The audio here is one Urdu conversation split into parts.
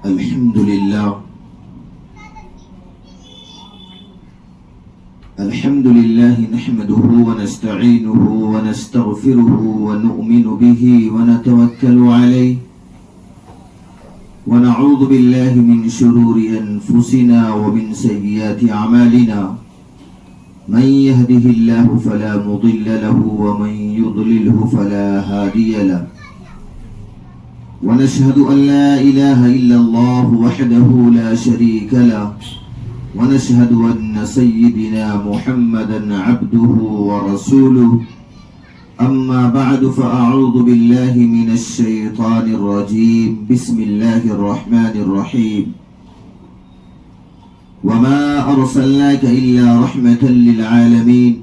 الحمد لله نحمده ونستعينه ونستغفره ونؤمن به ونتوكل عليه ونعوذ بالله من شرور أنفسنا ومن سيئات أعمالنا من يهده الله فلا مضل له ومن يضلله فلا هادي له ونشهد أن لا إله إلا الله وحده لا شريك له ونشهد أن سيدنا محمدا عبده ورسوله أما بعد فأعوذ بالله من الشيطان الرجيم بسم الله الرحمن الرحيم وما أرسلناك إلا رحمة للعالمين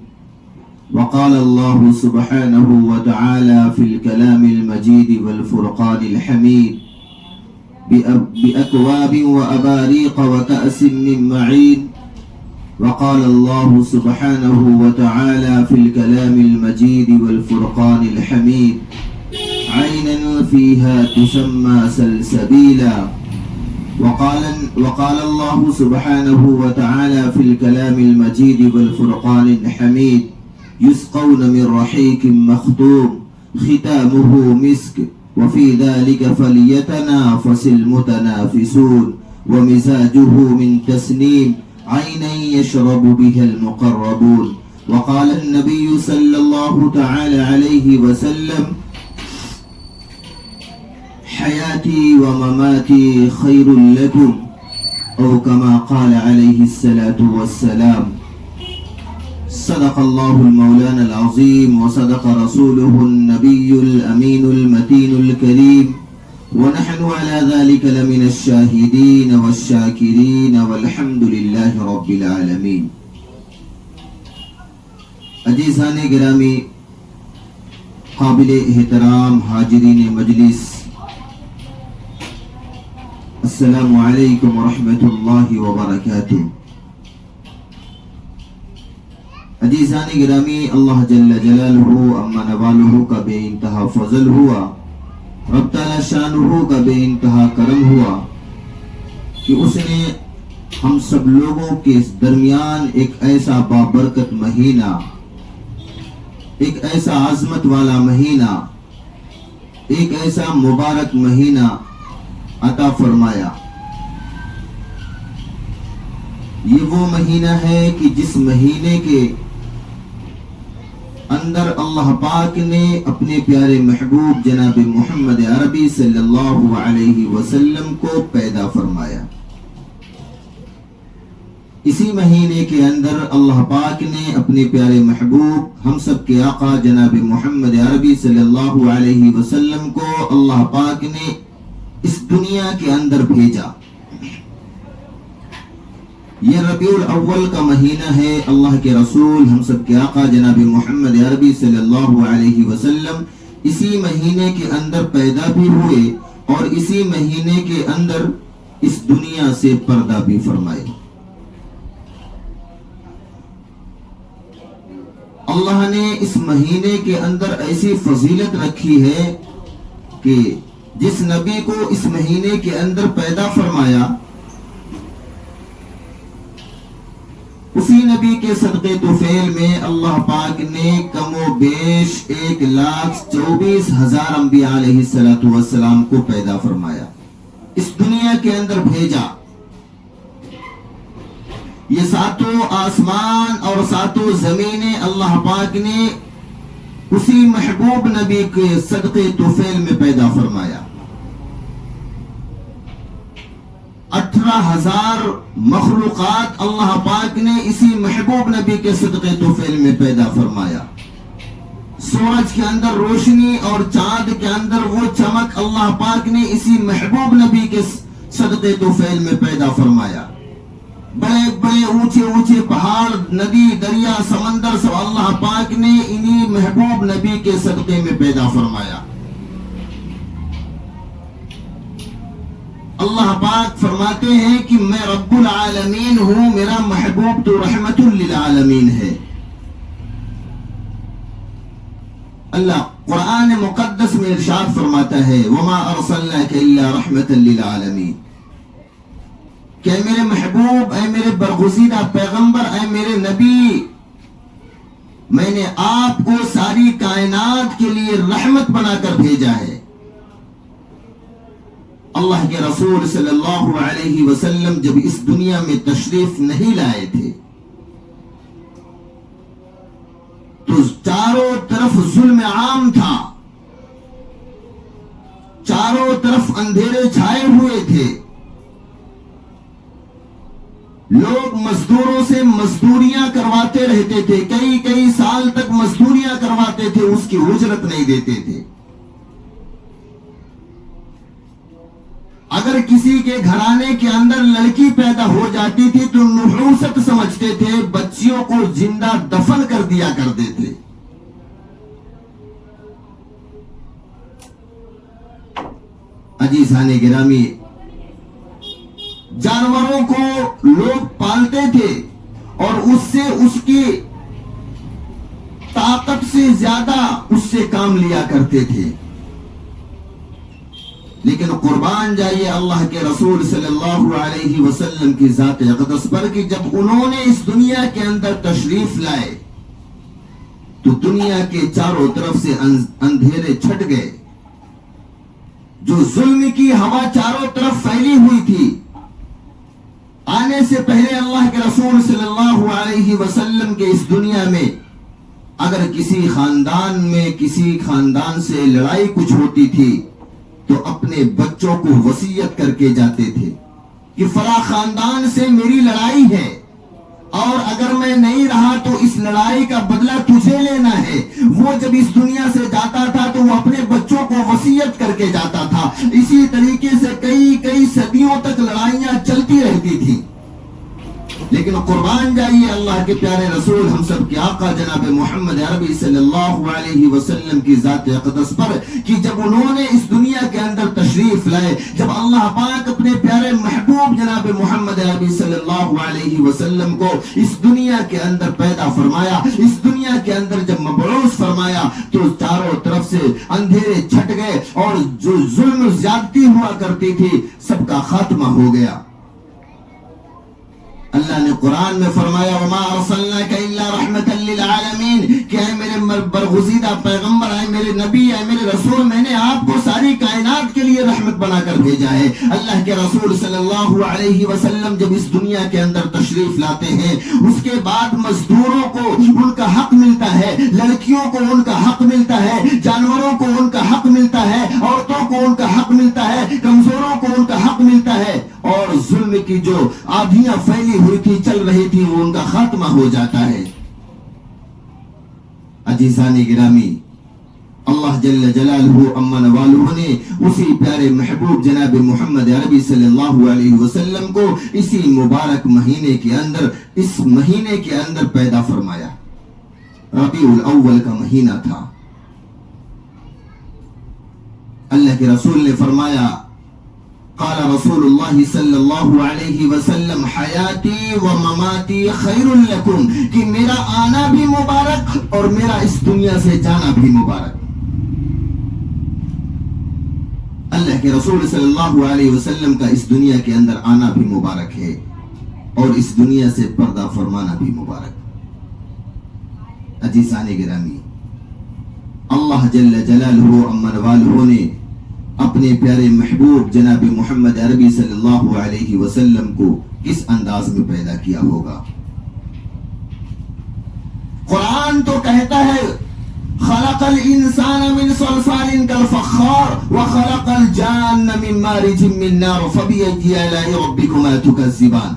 وقال الله سبحانه وتعالى في الكلام المجيد والفرقان الحميد بأكواب وأباريق وكأس من معين وقال الله سبحانه وتعالى في الكلام المجيد والفرقان الحميد عينا فيها تسمى سلسبيلا وقال الله سبحانه وتعالى في الكلام المجيد والفرقان الحميد يسقون من رحيق مختوم ختامه مسك وفي ذلك فليتنافس المتنافسون ومزاجه من تسنيم عينا يشرب بها المقربون وقال النبي صلى الله تعالى عليه وسلم حياتي ومماتي خير لكم أو كما قال عليه الصلاة والسلام صدق الله المولانا العظيم وصدق رسوله النبي الأمين المتين الكريم ونحن على ذلك لمن الشاهدين والشاكرين والحمد لله رب العالمين. عزیزان گرامی، قابل احترام حاضرین مجلس، السلام علیکم ورحمۃ اللہ وبرکاتہ. عزیزان گرامی، اللہ جل جلالہ اما نوالہ کا بے انتہا فضل ہوا، رب تعالی شانہ کا بے انتہا کرم ہوا کہ اس نے ہم سب لوگوں کے درمیان ایک ایسا بابرکت مہینہ، ایک ایسا عظمت والا مہینہ، ایک ایسا مبارک مہینہ عطا فرمایا. یہ وہ مہینہ ہے کہ جس مہینے کے اندر اللہ پاک نے اپنے پیارے محبوب جناب محمد عربی صلی اللہ علیہ وسلم کو پیدا فرمایا. اسی مہینے کے اندر اللہ پاک نے اپنے پیارے محبوب ہم سب کے آقا جناب محمد عربی صلی اللہ علیہ وسلم کو اللہ پاک نے اس دنیا کے اندر بھیجا. یہ ربیع الاول کا مہینہ ہے. اللہ کے رسول ہم سب کے آقا جناب محمد عربی صلی اللہ علیہ وسلم اسی مہینے کے اندر پیدا بھی ہوئے اور اسی مہینے کے اندر اس دنیا سے پردہ بھی فرمائے. اللہ نے اس مہینے کے اندر ایسی فضیلت رکھی ہے کہ جس نبی کو اس مہینے کے اندر پیدا فرمایا، اسی نبی کے صدقے طفیل میں اللہ پاک نے کم و بیش 1,24,000 انبیاء علیہ السلام کو پیدا فرمایا، اس دنیا کے اندر بھیجا. یہ ساتوں آسمان اور ساتوں زمینیں اللہ پاک نے اسی محبوب نبی کے صدقے طفیل میں پیدا فرمایا. 18,000 مخلوقات اللہ پاک نے اسی محبوب نبی کے صدقے طفیل میں پیدا فرمایا. سورج کے اندر روشنی اور چاند کے اندر وہ چمک اللہ پاک نے اسی محبوب نبی کے صدقے طفیل میں پیدا فرمایا. بڑے بڑے اونچے اونچے پہاڑ، ندی، دریا، سمندر سب اللہ پاک نے انہی محبوب نبی کے صدقے میں پیدا فرمایا. اللہ پاک فرماتے ہیں کہ میں رب العالمین ہوں، میرا محبوب تو رحمت للعالمین ہے. اللہ قرآن مقدس میں ارشاد فرماتا ہے وَمَا أَرْسَلْنَاكَ إِلَّا رَحْمَةً لِلْعَالَمِينَ. کہ اے میرے محبوب، اے میرے برگزیدہ پیغمبر، اے میرے نبی، میں نے آپ کو ساری کائنات کے لیے رحمت بنا کر بھیجا ہے۔ اللہ کے رسول صلی اللہ علیہ وسلم جب اس دنیا میں تشریف نہیں لائے تھے تو چاروں طرف ظلم عام تھا، چاروں طرف اندھیرے چھائے ہوئے تھے، لوگ مزدوروں سے مزدوریاں کرواتے رہتے تھے، کئی کئی سال تک مزدوریاں کرواتے تھے، اس کی اجرت نہیں دیتے تھے۔ اگر کسی کے گھرانے کے اندر لڑکی پیدا ہو جاتی تھی تو نحوست سمجھتے تھے، بچیوں کو زندہ دفن کر دیا کرتے تھے۔ عزیزان گرامی، جانوروں کو لوگ پالتے تھے اور اس سے، اس کی طاقت سے زیادہ اس سے کام لیا کرتے تھے، لیکن قربان جائیے اللہ کے رسول صلی اللہ علیہ وسلم کی ذات اقدس پر کہ جب انہوں نے اس دنیا کے اندر تشریف لائے تو دنیا کے چاروں طرف سے اندھیرے چھٹ گئے، جو ظلم کی ہوا چاروں طرف پھیلی ہوئی تھی، آنے سے پہلے اللہ کے رسول صلی اللہ علیہ وسلم کے اس دنیا میں اگر کسی خاندان میں کسی خاندان سے لڑائی کچھ ہوتی تھی تو اپنے بچوں کو وصیت کر کے جاتے تھے کہ فلاں خاندان سے میری لڑائی ہے اور اگر میں نہیں رہا تو اس لڑائی کا بدلہ تجھے لینا ہے۔ وہ جب اس دنیا سے جاتا تھا تو وہ اپنے بچوں کو وصیت کر کے جاتا تھا۔ اسی طریقے سے کئی کئی صدیوں تک لڑائیاں چلتی رہتی تھی، لیکن قربان جائیے اللہ کے پیارے رسول ہم سب کے آقا جناب محمد عربی صلی اللہ علیہ وسلم کی ذات اقدس پر کہ جب انہوں نے اس دنیا کے اندر تشریف لائے، جب اللہ پاک اپنے پیارے محبوب جناب محمد عربی صلی اللہ علیہ وسلم کو اس دنیا کے اندر پیدا فرمایا، اس دنیا کے اندر جب مبعوث فرمایا تو چاروں طرف سے اندھیرے چھٹ گئے اور جو ظلم زیادتی ہوا کرتی تھی سب کا خاتمہ ہو گیا۔ اللہ نے قرآن میں فرمایا وما ارسلناک الا رحمتا للعالمین کہ اے میرے برگزیدہ پیغمبر، اے میرے نبی، اے میرے رسول، میں نے آپ کو ساری کائنات کے لیے رحمت بنا کر بھیجا ہے۔ اللہ کے رسول صلی اللہ علیہ وسلم جب اس دنیا کے اندر تشریف لاتے ہیں اس کے بعد مزدوروں کو ان کا حق ملتا ہے، لڑکیوں کو ان کا حق ملتا ہے، جانوروں کو ان کا حق ملتا ہے، عورتوں کو ان کا حق ملتا ہے، کمزوروں کو ان کا حق ملتا ہے، اور ظلم کی جو آدھیاں پھیلی ہوئی تھی چل رہی تھی وہ ان کا خاتمہ ہو جاتا ہے۔ عزیزان گرامی، اللہ جل جلالہ امن والہ نے اسی پیارے محبوب جناب محمد عربی صلی اللہ علیہ وسلم کو اسی مبارک مہینے کے اندر، اس مہینے کے اندر پیدا فرمایا۔ ربیع الاول کا مہینہ تھا۔ اللہ کے رسول نے فرمایا قال رسول اللہ صلی اللہ علیہ وسلم حیاتی و مماتی خیر لکم کہ میرا آنا بھی مبارک اور میرا اس دنیا سے جانا بھی مبارک۔ اللہ کے رسول صلی اللہ علیہ وسلم کا اس دنیا کے اندر آنا بھی مبارک ہے اور اس دنیا سے پردہ فرمانا بھی مبارک۔ عزیزان گرامی، اللہ جل جلالہ امن والہ نے اپنے پیارے محبوب جناب محمد عربی صلی اللہ علیہ وسلم کو کس انداز میں پیدا کیا ہوگا؟ قرآن تو کہتا ہے خلق الانسان من صلصال كالفخار وخلق الجان من مارج من نار فبأي آلاء ربكما تكذبان۔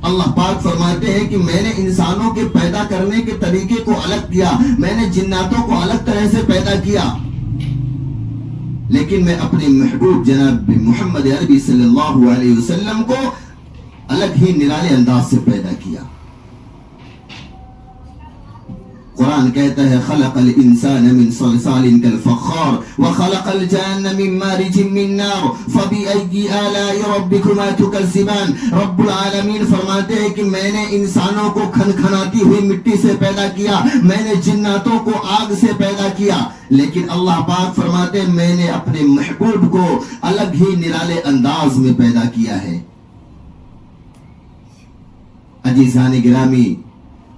اللہ پاک فرماتے ہیں کہ میں نے انسانوں کے پیدا کرنے کے طریقے کو الگ کیا، میں نے جناتوں کو الگ طرح سے پیدا کیا، لیکن میں اپنے محبوب جناب محمد عربی صلی اللہ علیہ وسلم کو الگ ہی نرالے انداز سے پیدا کیا۔ قرآن کہتا ہے خلق الانسان من صلصال كالفخار وخلق الجان من مارج من نار فبأي آلاء ربكما تكذبان۔ رب العالمین فرماتے ہیں کہ میں نے انسانوں کو کھنکھناتی ہوئی مٹی سے پیدا کیا، میں نے جناتوں کو آگ سے پیدا کیا، لیکن اللہ پاک فرماتے ہیں میں نے اپنے محبوب کو الگ ہی نرالے انداز میں پیدا کیا ہے۔ عزیزان گرامی،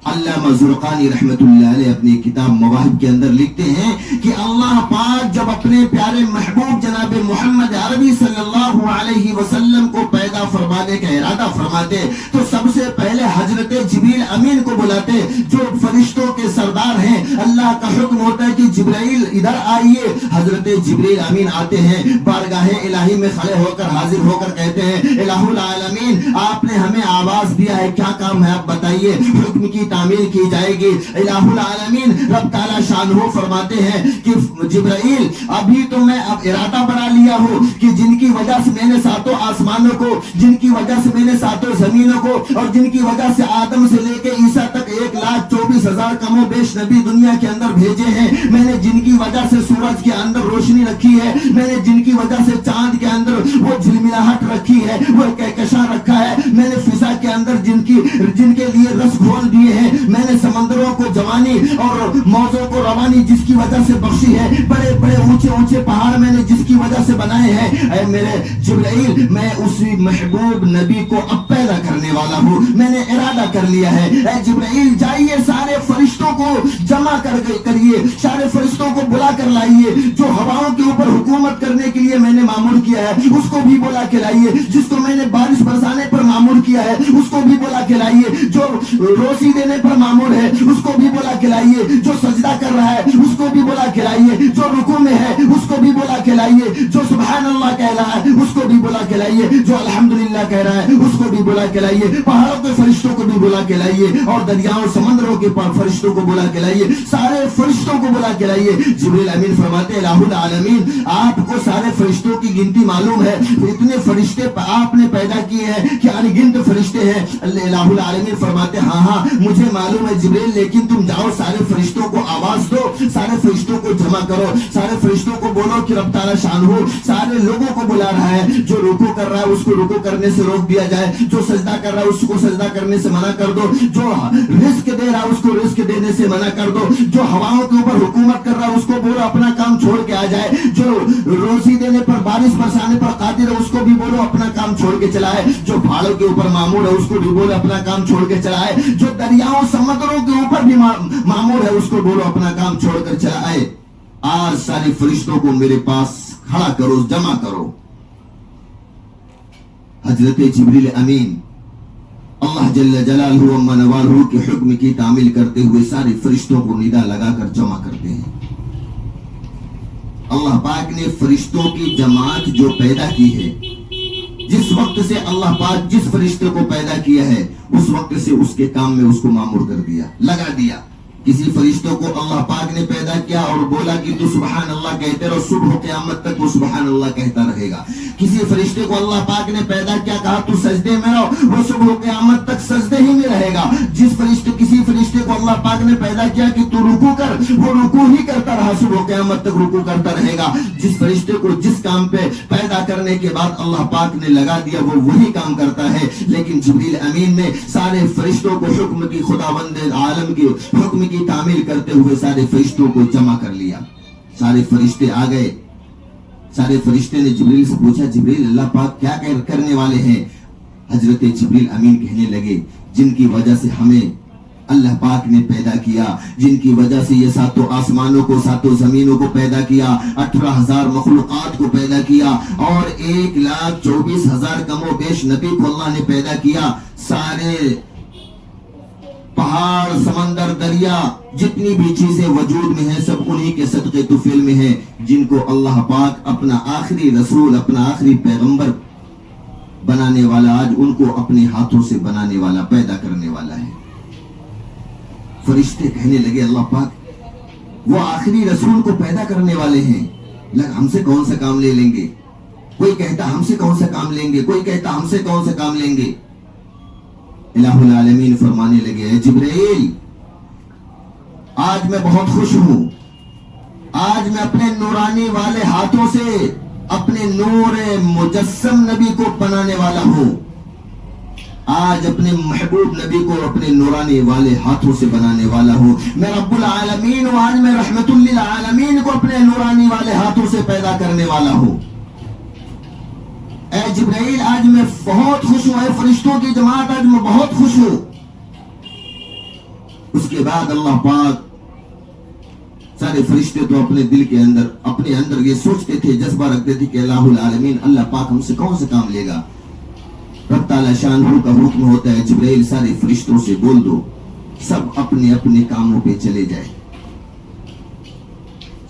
علامہ زرقانی رحمت اللہ علیہ اپنی کتاب مواہب کے اندر لکھتے ہیں کہ اللہ پاک جب اپنے پیارے محبوب جناب محمد عربی صلی اللہ علیہ وسلم کو پیدا فرمانے کا ارادہ فرماتے تو سب سے پہلے حضرت جبریل امین کو بلاتے، جو فرشتوں کے سردار ہیں۔ اللہ کا حکم ہوتا ہے کہ جبرائیل ادھر آئیے، حضرت جبریل امین آتے ہیں، بارگاہ الہی میں کھڑے ہو کر حاضر ہو کر کہتے ہیں الہ العالمین آپ نے ہمیں آواز دیا ہے، کیا کام ہے آپ بتائیے، حکم کی تعمیل کی جائے گی۔ الہ العالمین رب تعالی شانہ فرماتے ہیں کہ جبرائیل ابھی تو میں اب ارادہ بنا لیا ہوں کہ جن کی وجہ سے میں نے ساتوں آسمانوں کو، جن کی وجہ سے میں نے ساتوں زمینوں کو، اور جن کی وجہ سے آدم سے لے کے عیسیٰ تک 1,24,000 کم و بیش نبی دنیا کے اندر بھیجے ہیں، میں نے جن کی وجہ سے سورج کے اندر روشنی رکھی ہے، میں نے جن کی وجہ سے چاند کے اندر وہ جھلملاہٹ رکھی ہے، وہ کہکشاں رکھا ہے، میں نے فضا کے اندر جن کے لیے رس گھول دیے ہیں، میں نے سمندروں کو جوانی اور موجوں کو روانی جس کی وجہ سے بخشی ہے، بڑے بڑے اونچے اونچے پہاڑ میں نے جس کی وجہ سے بنائے ہیں۔ اے میرے جبرائیل میں اسی محبوب نبی کو اب پیدا کرنے والا ہوں، میں نے ارادہ کر لیا ہے۔ اے جبرائیل جائیے سارے فرشتوں کو جمع کریے، سارے فرشتوں کو بلا کر لائیے، جو ہواؤں کے اوپر حکومت کرنے کے لیے میں نے معمور کیا ہے اس کو بھی بلا کے لائیے، جس کو میں نے بارش برسانے پر معمور کیا ہے اس کو بھی بلا کے لائیے، جو روزی دینے پر معمور ہے اس کو بھی بلا کے لائیے، جو سجدہ کر رہا ہے اس کو بھی بلا کے لائیے، جو رکوع میں ہے اس کو بھی بلا کے لائیے، جو سبحان اللہ کہہ رہا ہے اس کو بھی بلا کے لائیے، جو الحمدللہ کہہ رہا ہے اس کو بھی بلا کے لائیے، پہاڑوں کے فرشتوں کو بھی بلا کے لائیے، اور دریاؤں سمندروں کے فرشتوں کو بلا کے لائیے، سارے فرشتوں کو بلا کے لائیے۔ جبریل امین فرماتے ہیں الہ العالمین آپ کو سارے فرشتوں کی گنتی معلوم ہے، اتنے فرشتے آپ نے پیدا کیے ہیں کہ ان گنت فرشتے ہیں۔ الہ العالمین فرماتے ہاں ہاں مجھے معلوم ہے جبریل، لیکن تم جاؤ سارے فرشتوں کو آواز دو، سارے فرشتوں کو جمع کرو، سارے فرشتوں کو بولو کہ رب تعالی شانہ سارے لوگوں کو بلا رہا ہے، جو رکوع کر رہا ہے اس کو رکوع کرنے سے روک دیا جائے، جو سجدہ کر رہا ہے اس کو سجدہ کرنے سے منع کر دو، جو رزق دے رہا ہے اس کو رزق دینے سے منع کر دو، جو ہواؤں کے اوپر حکومت کر رہا ہے اس کو بولو اپنا کام چھوڑ کے آ جائے، جو روزی دینے پر بارش برسانے پر قادر ہے اس کو بھی بولو اپنا کام چھوڑ کے چلائے، جو پہاڑوں کے اوپر معمور ہے اس کو بھی بولو اپنا کام چھوڑ کے چلائے، جو دریاؤں سمندروں کے اوپر بھی معمور ہے اس کو بولو اپنا کام چھوڑ کر چلائے۔ آج سارے فرشتوں کو میرے پاس کھڑا کرو، جمع کرو۔ حضرت جبریل امین اللہ جل جلالہ و نوالہ کے حکم کی تعمیل کرتے ہوئے سارے فرشتوں کو ندا لگا کر جمع کرتے ہیں۔ اللہ پاک نے فرشتوں کی جماعت جو پیدا کی ہے، جس وقت سے اللہ پاک جس فرشتے کو پیدا کیا ہے اس وقت سے اس کے کام میں اس کو مامور کر دیا، لگا دیا۔ کسی فرشتوں کو اللہ پاک نے پیدا کیا اور بولا کہ تو سبحان اللہ کہتے رہو، صبح قیامت تک وہ سبحان اللہ کہتا رہے گا۔ کسی فرشتے کو اللہ پاک نے پیدا کیا، کہا تو سجدے میں رہو، وہ صبح قیامت تک سجدے ہی میں رہے گا۔ کسی فرشتے کو اللہ پاک نے پیدا کیا کہ تو رکوع کر، وہ رکوع ہی کرتا رہا، صبح قیامت تک رکوع کرتا رہے گا۔ جس فرشتے کو جس کام پہ پیدا کرنے کے بعد اللہ پاک نے لگا دیا وہ وہی کام کرتا ہے۔ لیکن جبریل امین نے سارے فرشتوں کو حکم کی خداوند عالم کے حکم کی تعمیل کرتے ہوئے سارے فرشتوں کو جمع کر لیا۔ سارے فرشتے آ گئے، سارے فرشتے نے جبریل سے پوچھا جبریل اللہ پاک کیا کرنے والے ہیں؟ حضرت جبریل امین کہنے لگے جن کی وجہ سے ہمیں اللہ پاک نے پیدا کیا، جن کی وجہ سے یہ ساتوں آسمانوں کو ساتوں زمینوں کو پیدا کیا، 18,000 مخلوقات کو پیدا کیا، اور 1,24,000 کم و بیش نبی کو اللہ نے پیدا کیا۔ سارے پہاڑ، سمندر، دریا، جتنی بھی چیزیں وجود میں ہیں سب انہی کے صدقے طفیل میں ہیں، جن کو اللہ پاک اپنا آخری رسول، اپنا آخری پیغمبر بنانے والا، آج ان کو اپنے ہاتھوں سے بنانے والا، پیدا کرنے والا ہے۔ فرشتے کہنے لگے اللہ پاک وہ آخری رسول کو پیدا کرنے والے ہیں، ہم سے کون سا کام لے لیں گے؟ کوئی کہتا ہم سے کون سا کام لیں گے، کوئی کہتا ہم سے کون سا کام لیں گے۔ الہ العالمین فرمانے لگے اے جبرائیل آج میں بہت خوش ہوں، آج میں اپنے نورانی والے ہاتھوں سے اپنے نور مجسم نبی کو بنانے والا ہوں، آج اپنے محبوب نبی کو اپنے نورانی والے ہاتھوں سے بنانے والا ہوں۔ میں رب العالمین ہوں، آج میں رحمت للعالمین کو اپنے نورانی والے ہاتھوں سے پیدا کرنے والا ہوں۔ اے جبرائیل آج میں بہت خوش ہوں، اے فرشتوں کی جماعت آج میں بہت خوش ہوں، بعد اللہ پاک سارے فرشتے تو اپنے دل کے اندر اپنے اندر یہ سوچتے تھے، جذبہ رکھتے تھے کہ الہ العالمین اللہ پاک ہم سے کون سا کام لے گا. رب تعالی شانہ کا حکم ہوتا ہے جبرائیل سارے فرشتوں سے بول دو سب اپنے اپنے کاموں پہ چلے جائے.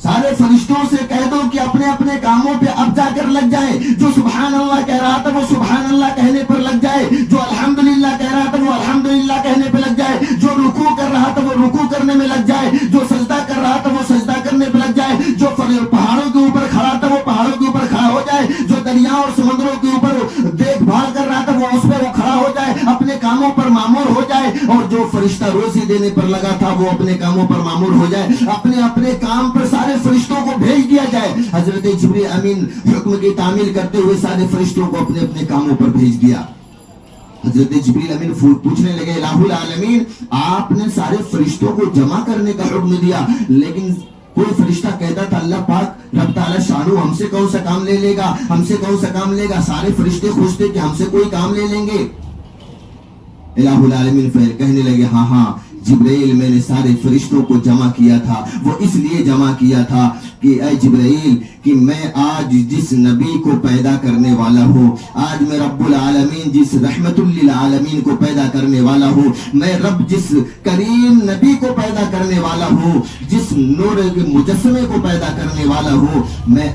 سارے فرشتوں سے کہہ دو کہ اپنے اپنے کاموں پہ اب جا کر لگ جائے. جو سبحان اللہ کہہ رہا تھا وہ سبحان اللہ کہنے پر لگ جائے، جو الحمدللہ کہہ رہا تھا وہ الحمدللہ کہنے پہ لگ جائے، جو رکوع کر رہا تھا وہ رکوع کرنے میں لگ جائے، جو سجدہ کر رہا تھا وہ سجدہ کرنے پہ لگ جائے، جو پہاڑوں کے اوپر کھڑا تھا وہ پہاڑوں کے اوپر کھڑا ہو جائے، جو دریاؤں اور سمندروں کے اوپر دیکھ بھال کر رہا تھا وہ اس پہ وہ کھڑا ہو جائے، اپنے کاموں پر معمور ہو جائے. اور جو فرشتہ روزی دینے پر لگا تھا وہ اپنے کاموں پر معمور ہو جائے، اپنے اپنے کام پر سارے فرشتوں کو بھیج دیا جائے. حضرت جبرائیل امین حکم کی تعمیل کرتے ہوئے سارے فرشتوں کو اپنے اپنے کاموں پر بھیج دیا. حضرت جبرائیل امین پوچھنے لگے الہ العالمین آپ نے سارے فرشتوں کو جمع کرنے کا حکم دیا، لیکن کوئی فرشتہ کہتا تھا اللہ پاک رب تعالی شانو ہم سے کون سا کام لے لے گا، ہم سے کون سا کام لے گا. سارے فرشتے خوش تھے کہ ہم سے کوئی کام لے لیں گے. الہ العالمین پھر کہنے لگے ہاں جبرائیل میں نے سارے فرشتوں کو جمع کیا تھا، وہ اس لیے جمع کیا تھا کہ اے جبرائیل کہ میں آج جس نبی کو پیدا کرنے والا ہوں، آج میں رب العالمین جس رحمت للعالمین کو پیدا کرنے والا ہوں، میں رب جس کریم نبی کو پیدا کرنے والا ہوں، جس نور کے مجسمے کو پیدا کرنے والا ہوں، میں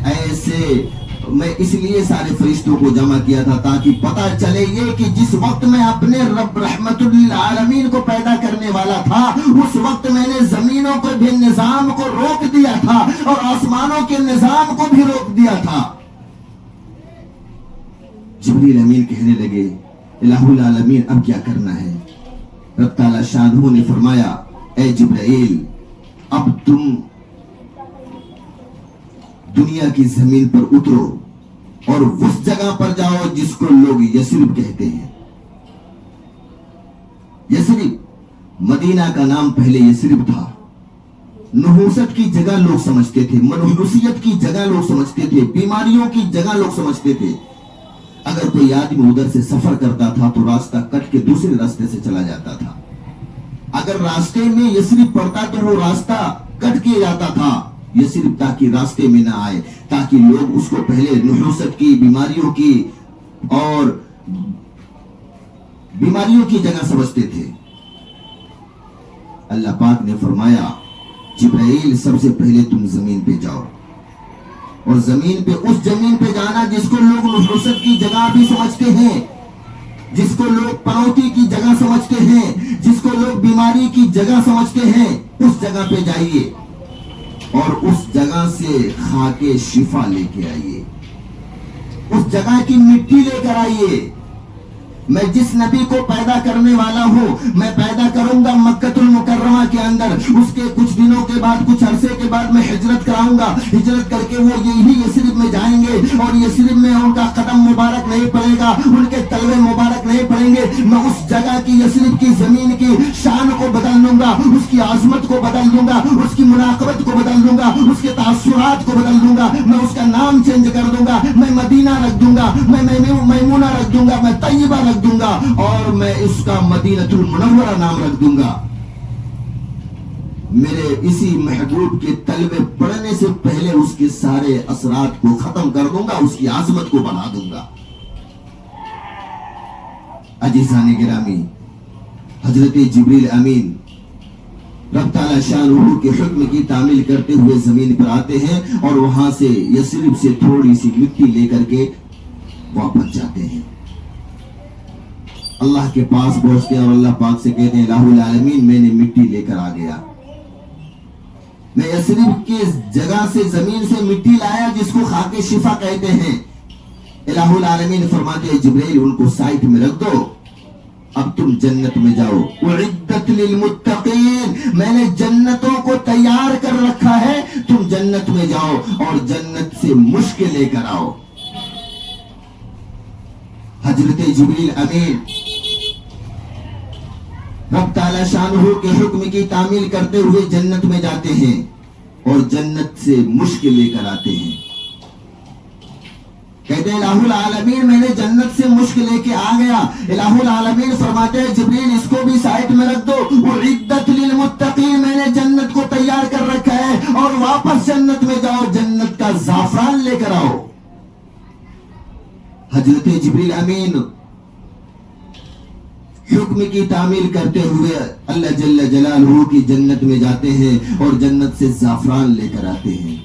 اس لیے سارے فرشتوں کو جمع کیا تھا تاکہ پتا چلے یہ کہ جس وقت میں اپنے رب رحمت للعالمین کو پیدا کرنے والا تھا اس وقت میں نے زمینوں کو بھی نظام کو روک دیا تھا اور آسمانوں کے نظام کو بھی روک دیا تھا. جبرائیل امین کہنے لگے الہ العالمین اب کیا کرنا ہے. رب تعالی شانہ نے فرمایا اے جبرائیل اب تم دنیا کی زمین پر اترو اور اس جگہ پر جاؤ جس کو لوگ یثرب کہتے ہیں. یثرب مدینہ کا نام پہلے یثرب تھا. نحوست کی جگہ لوگ سمجھتے تھے، منحوسیت کی جگہ لوگ سمجھتے تھے، بیماریوں کی جگہ لوگ سمجھتے تھے. اگر کوئی آدمی ادھر سے سفر کرتا تھا تو راستہ کٹ کے دوسرے راستے سے چلا جاتا تھا. اگر راستے میں یثرب پڑتا تو وہ راستہ کٹ کے جاتا تھا یثرب تاکہ راستے میں نہ آئے، تاکہ لوگ اس کو پہلے نحوست کی بیماریوں کی اور بیماریوں کی جگہ سمجھتے تھے. اللہ پاک نے فرمایا جبرائیل سب سے پہلے تم زمین پہ جاؤ اور زمین پہ اس زمین پہ جانا جس کو لوگ نحوست کی جگہ بھی سمجھتے ہیں، جس کو لوگ پنوتی کی جگہ سمجھتے ہیں، جس کو لوگ بیماری کی جگہ سمجھتے ہیں، اس جگہ پہ جائیے اور اس جگہ سے خاک شفا لے کے آئیے، اس جگہ کی مٹی لے کر آئیے. میں جس نبی کو پیدا کرنے والا ہوں میں پیدا کروں گا مکہ المکرمہ کے اندر، اس کے کچھ دنوں کے بعد کچھ عرصے کے بعد میں ہجرت کراؤں گا. ہجرت کر کے وہ یہی یثرب میں جائیں گے اور یثرب میں ان کا قدم مبارک نہیں پڑے گا، ان کے تلوے مبارک نہیں پڑیں گے. میں اس جگہ کی یثرب کی زمین کی شان کو بدل دوں گا، اس کی عظمت کو بدل دوں گا، اس کی مناقبت کو بدل دوں گا، اس کے تاثرات کو بدل دوں گا. میں اس کا نام چینج کر دوں گا، میں مدینہ رکھ دوں گا، میں میمونہ رکھ دوں گا، میں طیبہ رکھ دوں گا اور میں اس کا مدینہ المنورہ نام رکھ دوں گا. میرے اسی محبوب کے تلوے پڑھنے سے پہلے اس کے سارے اثرات کو ختم کر دوں گا، اس کی عظمت کو بڑھا دوں گا. عزیزان گرامی حضرت جبرائیل امین رب تعالی شانہ کے حکم کی تعمیل کرتے ہوئے زمین پر آتے ہیں اور وہاں سے یثرب سے تھوڑی سی مٹی لے کر کے واپس جاتے ہیں. اللہ کے پاس پہنچتے ہیں اور اللہ پاک سے کہتے ہیں الہ العالمین میں نے مٹی لے کر آ گیا، میں یثرب کی جگہ سے زمین سے مٹی لایا جس کو خاک شفا کہتے ہیں. الہ العالمین فرماتے ہیں جبرائیل ان کو سائٹ میں رکھ دو، اب تم جنت میں جاؤ. اعدت للمتقین میں نے جنتوں کو تیار کر رکھا ہے، تم جنت میں جاؤ اور جنت سے مشک لے کر آؤ. حضرت جبرائیل امین رب تعالی شانہ کے حکم کی تعمیل کرتے ہوئے جنت میں جاتے ہیں اور جنت سے مشک لے کر آتے ہیں. کہتے ہیں الہ العالمین میں نے جنت سے مشک لے کے آ گیا. الہ العالمین فرماتے ہیں جبرائیل اس کو بھی سائٹ میں رکھ دو. اعدت للمتقین واپس جنت میں جاؤ، جنت کا زعفران لے کر آؤ۔ حضرت جبریل امین حکم کی تعمیل کرتے ہوئے اللہ جل جلالہ کی جنت میں جاتے ہیں اور جنت سے زعفران لے کر آتے ہیں۔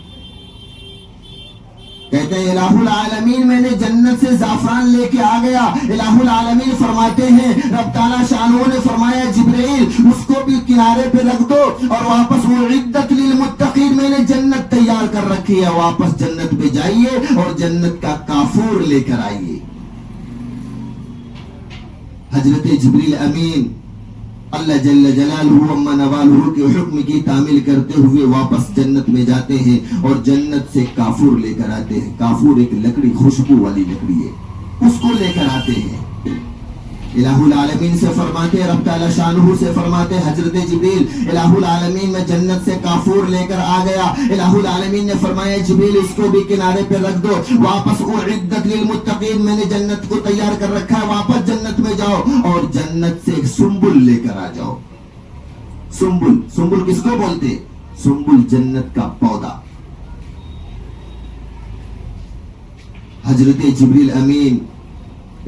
کہتے ہیں الہ العالمین میں نے جنت سے زعفران لے کے آ گیا۔ الہ العالمین فرماتے ہیں، رب تعالیٰ شانہ نے فرمایا جبرائیل اس کو بھی کنارے پہ رکھ دو اور واپس اعدت للمتقین میں نے جنت تیار کر رکھی ہے، واپس جنت پہ جائیے اور جنت کا کافور لے کر آئیے۔ حضرت جبریل امین اللہ جل جلالہ عما نوالہ کے حکم کی تعمیل کرتے ہوئے واپس جنت میں جاتے ہیں اور جنت سے کافور لے کر آتے ہیں۔ کافور ایک لکڑی، خوشبو والی لکڑی ہے، اس کو لے کر آتے ہیں۔ الہ العالمین سے فرماتے، رب تعالیٰ شانہ سے فرماتے حضرت جبریل الہ العالمین میں جنت سے کافور لے کر آ گیا۔ الہ العالمین نے فرمایا جبریل اس کو بھی کنارے پہ رکھ دو، واپس اعدت للمتقین میں نے جنت کو تیار کر رکھا ہے، واپس جنت میں جاؤ اور جنت سے ایک سنبل لے کر آ جاؤ۔ سنبل، سنبل کس کو بولتے؟ سنبل جنت کا پودا۔ حضرت جبریل امین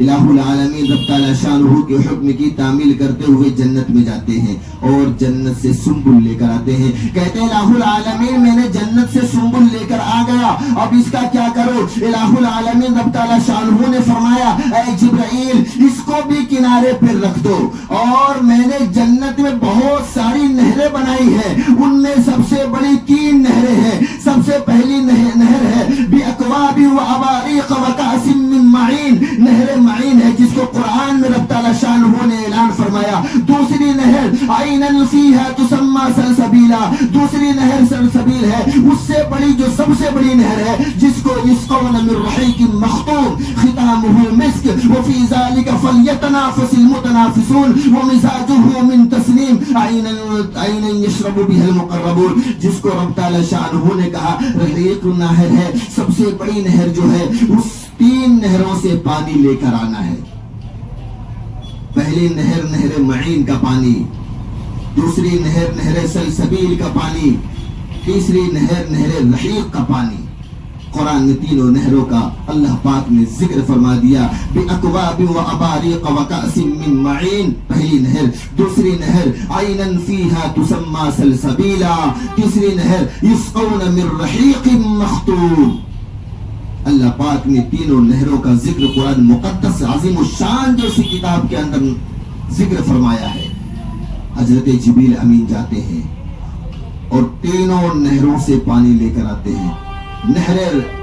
الہ العالمین رب تعالیٰ شانہ کے حکم کی تعمیل کرتے ہوئے جنت میں جاتے ہیں اور جنت سے سنبل لے کر آتے ہیں۔ کہتے ہیں الہ العالمین میں نے جنت سے سنبل لے کر آ گیا، اب اس کا کیا کرو؟ الہ العالمین رب تعالیٰ شانہ نے فرمایا اے جبرائیل اس کو بھی کنارے پہ رکھ دو، اور میں نے جنت میں بہت ساری نہریں بنائی ہیں، ان میں سب سے بڑی 3 نہریں ہیں۔ سب سے پہلی نہر ہے بِأَكْوَابٍ وَأَبَارِيقَ وَكَأْسٍ مِّن مَّعِينٍ، نہر معین ہے جس کو قرآن میں رب تعالیٰ شانہ نے اعلان فرمایا۔ دوسری نہر عَيْنًا فِيهَا تُسَمَّى سَلْسَبِيلًا، دوسری نہر سلسبیل ہے، اس سے بڑی جو سب سے بڑی نہر ہے جس کو يُسْقَوْنَ مِن رَّحِيقٍ مَّخْتُومٍ خِتَامُهُ مِسْكٌ وَفِي ذَلِكَ فَلْيَتَنَافَسِ الْمُتَنَافِسُونَ وَمِزَاجُهُ مِن تَسْنِيمٍ عَيْنًا يَشْرَبُ بِهَا الْمُقَرَّبُونَ، جس کو رب تعالیٰ شانہ نے کہا رحیق نہر ہے، سب سے بڑی نہر جو ہے اس 3 نہروں سے پانی لے کر آنا ہے۔ پہلی نہر نہر معین کا پانی، دوسری نہر نہر سلسبیل کا پانی، تیسری نہر نہر رحیق کا پانی۔ قرآن نے تینوں نہروں کا اللہ پاک نے ذکر فرما دیا۔ بِأَكْوَابٍ وَأَبَارِيقَ وَكَأْسٍ مِّن مَّعِينٍ پہلی نہر، دوسری نہر عَيْنًا فِيهَا تُسَمَّى سَلْسَبِيلًا، تیسری نہر يُسْقَوْنَ مِن رَّحِيقٍ مَّخْتُومٍ۔ اللہ پاک نے تینوں نہروں کا ذکر قرآن مقدس عظیم الشان جیسی کتاب کے اندر ذکر فرمایا ہے۔ حضرت جبریل امین جاتے ہیں اور تینوں نہروں سے پانی لے کر آتے ہیں۔ نہر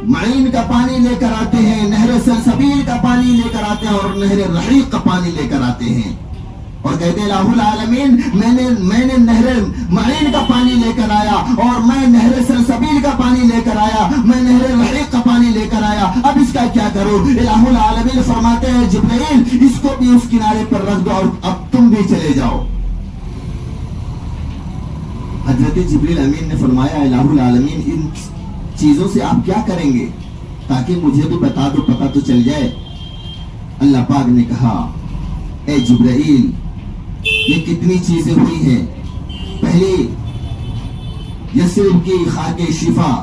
معین کا پانی لے کر آتے ہیں، نہر سلسبیل کا پانی لے کر آتے ہیں اور نہر رحیق کا پانی لے کر آتے ہیں، اور کہتے ہیں الہ العالمین میں نے نہر معین کا پانی لے کر آیا، اور میں نہر سلسبیل کا پانی لے کر آیا، میں نہر رحیق کا پانی لے کر آیا، اب اس کا کیا کرو؟ الہ العالمین فرماتے ہیں جبرائیل اس کو بھی اس کنارے پر رکھ دو اور اب تم بھی چلے جاؤ۔ حضرت جبریل امین نے فرمایا الہ العالمین ان چیزوں سے آپ کیا کریں گے؟ تاکہ مجھے بھی بتا دو، پتہ تو چل جائے۔ اللہ پاک نے کہا اے جبرائیل یہ کتنی چیزیں ہوئی ہیں، پہلی یثرب کی خاک شفا،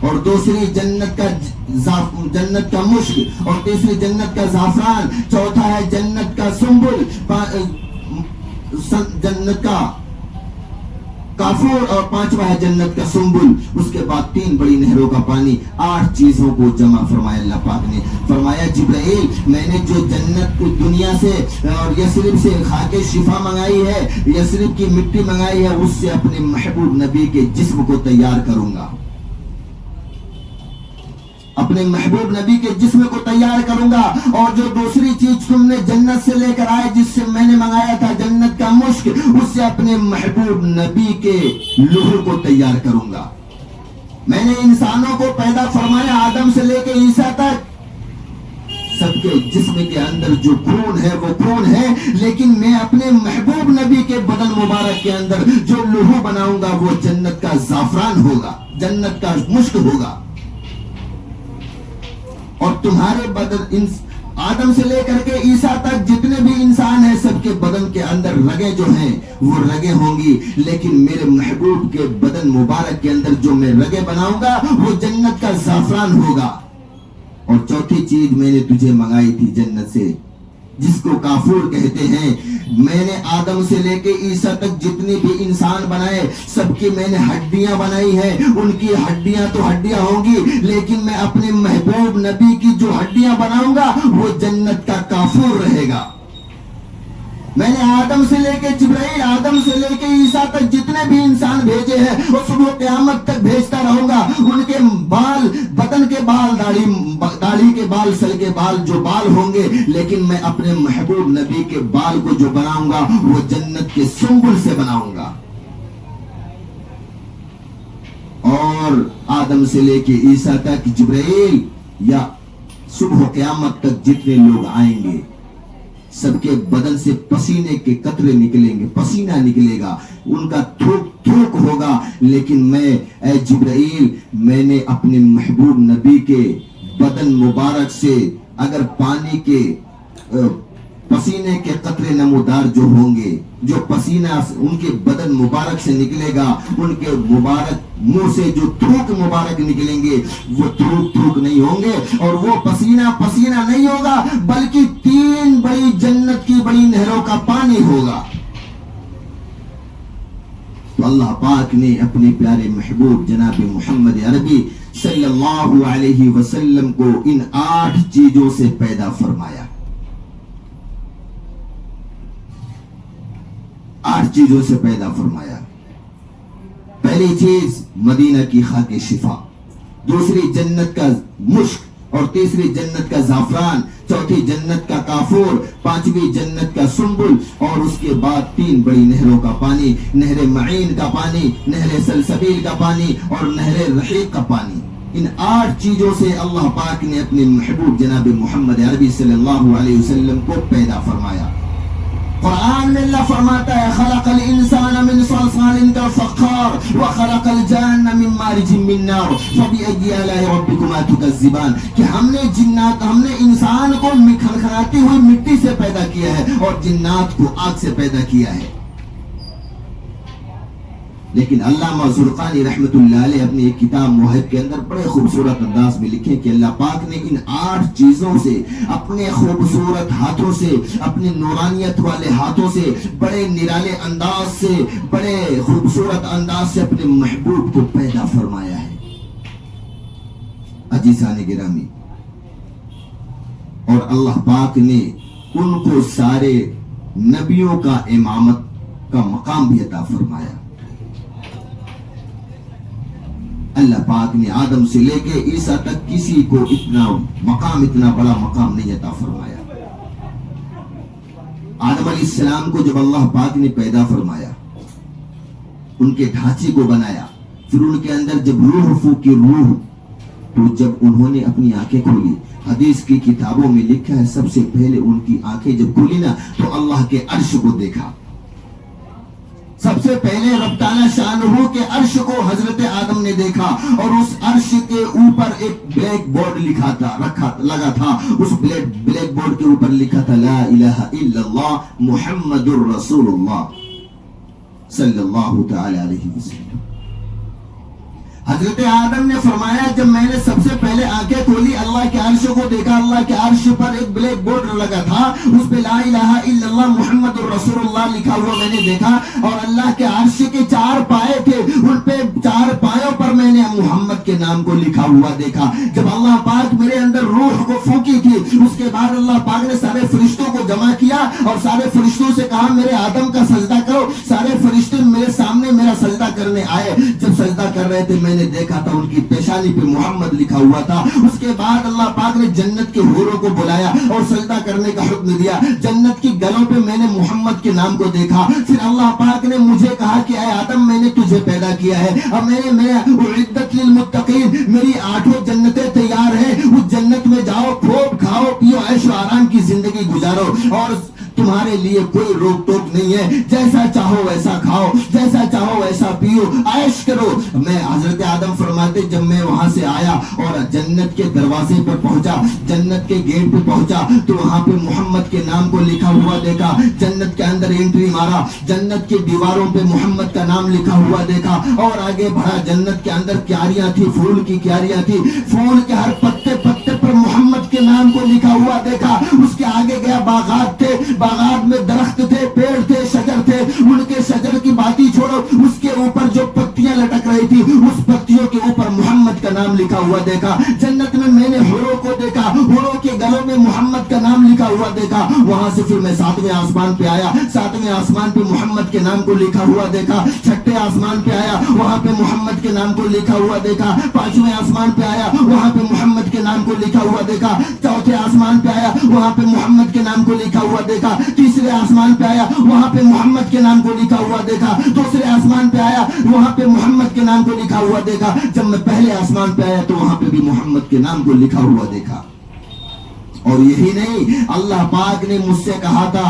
اور دوسری جنت کا مشک، اور تیسری جنت کا زعفران، چوتھا ہے جنت کا سنبل، جنت کا کافور، اور پانچواں ہے جنت کا سنبل، اس کے بعد 3 بڑی نہروں کا پانی، 8 چیزوں کو جمع فرمایا۔ اللہ پاک نے فرمایا جبرائیل میں نے جو جنت کو دنیا سے اور یثرب سے خاک شفا منگائی ہے، یثرب کی مٹی منگائی ہے، اس سے اپنے محبوب نبی کے جسم کو تیار کروں گا، اپنے محبوب نبی کے جسم کو تیار کروں گا، اور جو دوسری چیز تم نے جنت سے لے کر آئے جس سے میں نے منگایا تھا جنت کا مشک، اس سے اپنے محبوب نبی کے لہو کو تیار کروں گا۔ میں نے انسانوں کو پیدا فرمایا آدم سے لے کے عیسیٰ تک، سب کے جسم کے اندر جو خون ہے وہ خون ہے، لیکن میں اپنے محبوب نبی کے بدن مبارک کے اندر جو لہو بناؤں گا وہ جنت کا زعفران ہوگا، جنت کا مشک ہوگا، اور تمہارے بدن آدم سے لے کر کے عیسیٰ تک جتنے بھی انسان ہیں سب کے بدن کے اندر رگیں جو ہیں وہ رگیں ہوں گی، لیکن میرے محبوب کے بدن مبارک کے اندر جو میں رگیں بناؤں گا وہ جنت کا زعفران ہوگا۔ اور چوتھی چیز میں نے تجھے منگائی تھی جنت سے، جس کو کافور کہتے ہیں، میں نے آدم سے لے کے عیسیٰ تک جتنے بھی انسان بنائے سب کی میں نے ہڈیاں بنائی ہیں۔ ان کی ہڈیاں تو ہڈیاں ہوں گی، لیکن میں اپنے محبوب نبی کی جو ہڈیاں بناؤں گا وہ جنت کا کافور رہے گا۔ میں نے آدم سے لے کے جبرائیل، آدم سے لے کے عیسیٰ تک جتنے بھی انسان بھیجے ہیں وہ صبح قیامت تک بھیجتا رہوں گا۔ ان کے بال، بدن کے بال، داڑھی کے بال، سر کے بال جو بال ہوں گے، لیکن میں اپنے محبوب نبی کے بال کو جو بناؤں گا وہ جنت کے سنبل سے بناؤں گا۔ اور آدم سے لے کے عیسیٰ تک جبرائیل یا صبح قیامت تک جتنے لوگ آئیں گے سب کے بدن سے پسینے کے قطرے نکلیں گے، پسینہ نکلے گا، ان کا تھوک تھوک ہوگا، لیکن میں اے جبرائیل، میں نے اپنے محبوب نبی کے بدن مبارک سے اگر پانی کے پسینے کے قطرے نمودار جو ہوں گے، جو پسینہ ان کے بدن مبارک سے نکلے گا، ان کے مبارک منہ سے جو تھوک مبارک نکلیں گے وہ تھوک تھوک نہیں ہوں گے، اور وہ پسینہ پسینہ نہیں ہوگا بلکہ 3 بڑی جنت کی بڑی نہروں کا پانی ہوگا۔ تو اللہ پاک نے اپنے پیارے محبوب جناب محمد عربی صلی اللہ علیہ وسلم کو ان 8 چیزوں سے پیدا فرمایا۔ 8 چیزوں سے پیدا فرمایا۔ پہلی چیز مدینہ کی خاک شفا، دوسری جنت کا مشک، اور تیسری جنت کا زعفران، چوتھی جنت کا کافور، پانچویں جنت کا سنبل، اور اس کے بعد 3 بڑی نہروں کا پانی، نہر معین کا پانی، نہر سلسبیل کا پانی، اور نہر رحیق کا پانی۔ ان 8 چیزوں سے اللہ پاک نے اپنے محبوب جناب محمد عربی صلی اللہ علیہ وسلم کو پیدا فرمایا۔ قرآن میں اللہ فرماتا ہے خلق الانسان من صلصال كالفخار وخلق الجان من مارج من نار فبأي آلاء ربكما تكذبان، کہ ہم نے انسان کو کھنکھناتی ہوئی مٹی سے پیدا کیا ہے اور جنات کو آگ سے پیدا کیا ہے۔ لیکن علامہ زرقانی رحمت اللہ علیہ اپنی ایک کتاب موہب کے اندر بڑے خوبصورت انداز میں لکھے کہ اللہ پاک نے ان 8 چیزوں سے اپنے خوبصورت ہاتھوں سے، اپنے نورانیت والے ہاتھوں سے، بڑے نرالے انداز سے، بڑے خوبصورت انداز سے اپنے محبوب کو پیدا فرمایا ہے۔ عزیزان گرامی، اور اللہ پاک نے ان کو سارے نبیوں کا امامت کا مقام بھی عطا فرمایا۔ اللہ پاک نے آدم سے لے کے عیسیٰ تک کسی کو اتنا بڑا مقام نہیں عطا فرمایا۔ آدم علیہ السلام کو جب اللہ پاک نے پیدا فرمایا، ان کے ڈھانچے کو بنایا، پھر ان کے اندر جب روح پھونکی، روح، تو جب انہوں نے اپنی آنکھیں کھولی، حدیث کی کتابوں میں لکھا ہے سب سے پہلے ان کی آنکھیں جب کھولی نا تو اللہ کے عرش کو دیکھا۔ سب سے پہلے رب تعالیٰ شانہ کے عرش کو حضرت آدم نے دیکھا، اور اس عرش کے اوپر ایک بلیک بورڈ لگا تھا۔ اس بلیک بورڈ کے اوپر لکھا تھا لا الہ الا اللہ محمد الرسول اللہ صلی اللہ تعالی علیہ وسلم۔ حضرت آدم نے فرمایا جب میں نے سب سے پہلے آنکھیں کھولی، اللہ کے عرش کو دیکھا، اللہ کے عرش پر ایک بلیک بورڈ لگا تھا، اس پہ لا الہ الا اللہ محمد الرسول اللہ لکھا ہوا میں نے دیکھا، اور اللہ کے عرش کے 4 پائے تھے، ان پہ 4 پایوں پر میں نے محمد کے نام کو لکھا ہوا دیکھا۔ جب اللہ پاک میرے اندر روح کو پھونکی تھی، اس کے بعد اللہ پاک نے سارے فرشتوں کو جمع کیا اور سارے فرشتوں سے کہا میرے آدم کا سجدہ کرو۔ سارے فرشتے میرے سامنے میرا سجدہ کرنے آئے۔ جب سجدہ کر رہے تھے میں نے دیکھا تھا ان کی پیشانی پہ محمد لکھا ہوا تھا۔ اس کے بعد اللہ پاک نے جنت کے حوروں کو بلایا اور سجدہ کرنے کا حکم دیا۔ جنت کی گلوں پہ میں نے محمد کے نام کو دیکھا۔ پھر اللہ پاک نے مجھے کہا کہ اے آدم میں نے تجھے پیدا کیا ہے، اب میں اعدت للمتقین، میری 8 جنتیں تیار ہیں، اس جنت میں جاؤ، خوب کھاؤ پیو، عیش و آرام کی زندگی گزارو، اور تمہارے لیے کوئی روک ٹوک نہیں ہے، جیسا چاہو ویسا کھاؤ، جیسا چاہو ویسا پیو عیش کرو. میں حضرت آدم فرماتے جب میں وہاں سے آیا اور جنت کے دروازے پر پہنچا, جنت کے گیٹ پہ پہنچا تو وہاں پہ محمد کے نام کو لکھا ہوا دیکھا. جنت کے اندر انٹری مارا, جنت کی دیواروں پہ محمد کا نام لکھا ہوا دیکھا اور آگے بڑھا. جنت کے اندر کیاریاں تھی, پھول کی کیاریاں تھی, پھول کے ہر پتے پتے پر محمد کے نام کو لکھا ہوا دیکھا. اس کے آگے گیا, باغات تھے, باغات میں درخت تھے, پیڑ تھے, شجر تھے. ان کے شجر کی باتیں چھوڑو, اس کے اوپر جو پتیاں لٹک رہی تھی اس پتیوں کے اوپر محمد کا نام لکھا ہوا دیکھا. جنت میں نے حوروں کو دیکھا, حوروں کے گلوں میں محمد کا نام لکھا ہوا دیکھا. وہاں سے پھر میں 7ویں آسمان پہ آیا, 7ویں آسمان پہ محمد کے نام کو لکھا ہوا دیکھا. 6ٹھے آسمان پہ آیا, وہاں پہ محمد کے نام کو لکھا ہوا دیکھا. 5ویں آسمان پہ آیا, وہاں پہ محمد کے نام کو لکھا ہوا دیکھا. 4تھے آسمان پہ آیا, وہاں پہ محمد کے نام کو لکھا ہوا دیکھا. 3رے آسمان پہ آیا, وہاں پہ محمد کے نام کو لکھا ہوا دیکھا. 2رے آسمان پہ آیا, وہاں پہ محمد کے نام کو لکھا ہوا دیکھا. جب میں پہلے آسمان پہ آیا تو وہاں پہ بھی محمد کے نام کو لکھا ہوا دیکھا. اور یہی نہیں, اللہ پاک نے مجھ سے کہا تھا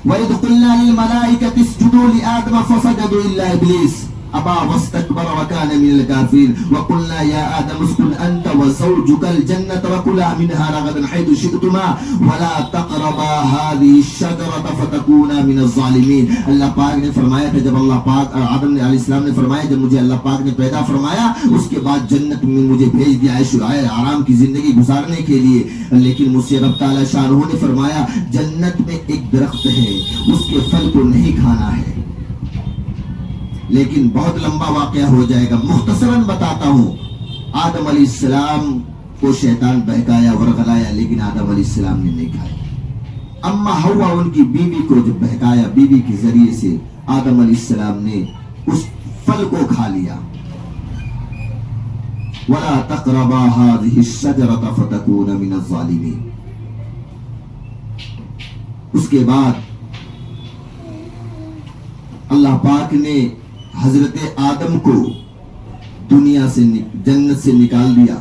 وَإِذْ قُلْنَا لِلْمَلَائِكَةِ اسْجُدُوا لِآدَمَ فَسَجَدُوا إِلَّا إِبْلِيسَ أَبَى وَاسْتَكْبَرَ وَكَانَ مِنَ الْكَافِرِينَ وَقُلْنَا يَا آدَمُ اسْكُنْ أَنْتَ وَزَوْجُكَ الْجَنَّةَ وَكُلَا مِنْهَا رَغَدًا حَيْثُ شِئْتُمَا وَلَا تَقْرَبَا هَذِهِ الشَّجَرَةَ فَتَكُونَا مِنَ الظَّالِمِينَ. اللہ پاک نے فرمایا تھا, جب اللہ پاک آدم علیہ السلام نے فرمایا, جب مجھے اللہ پاک نے پیدا فرمایا اس کے بعد جنت میں مجھے بھیج دیا عیش آرام کی زندگی گزارنے کے لیے. لیکن مجھ سے رب تعالیٰ شانہ نے فرمایا جنت میں ایک درخت ہے, اس کے پھل کو نہیں کھانا ہے. لیکن بہت لمبا واقعہ ہو جائے گا, مختصراً بتاتا ہوں. آدم علیہ السلام کو شیطان بہکایا, ورغلایا, لیکن آدم علیہ السلام نے نہیں کھایا. اما ہوا ان کی بیوی کو جب بہکایا, بیوی کے ذریعے سے آدم علیہ السلام نے اس پھل کو کھا لیا. وَلَا تَقْرَبَا هَذِهِ الشَّجَرَةَ فَتَكُونَ مِنَ الظَّالِمِينَ. اس کے بعد اللہ پاک نے حضرت آدم کو دنیا سے جنت سے نکال دیا.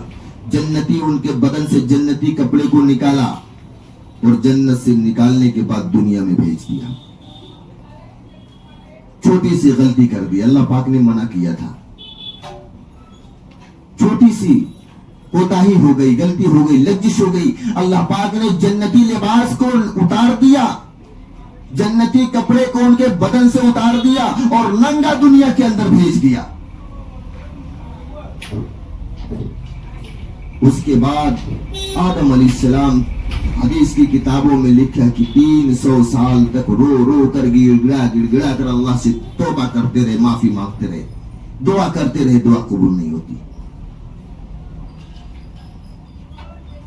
جنتی ان کے بدن سے جنتی کپڑے کو نکالا اور جنت سے نکالنے کے بعد دنیا میں بھیج دیا. چھوٹی سی غلطی کر دی, اللہ پاک نے منع کیا تھا, چھوٹی سی کوتاہی ہو گئی, غلطی ہو گئی, لغزش ہو گئی. اللہ پاک نے جنتی لباس کو اتار دیا, جنتی کپڑے کو ان کے بدن سے اتار دیا اور ننگا دنیا کے اندر بھیج دیا. اس کے بعد آدم علیہ السلام, حدیث کی کتابوں میں لکھا کہ 300 سال تک رو رو کر گڑ گڑا کر اللہ سے توبہ کرتے رہے, معافی مانگتے رہے, دعا کرتے رہے, دعا قبول نہیں ہوتی.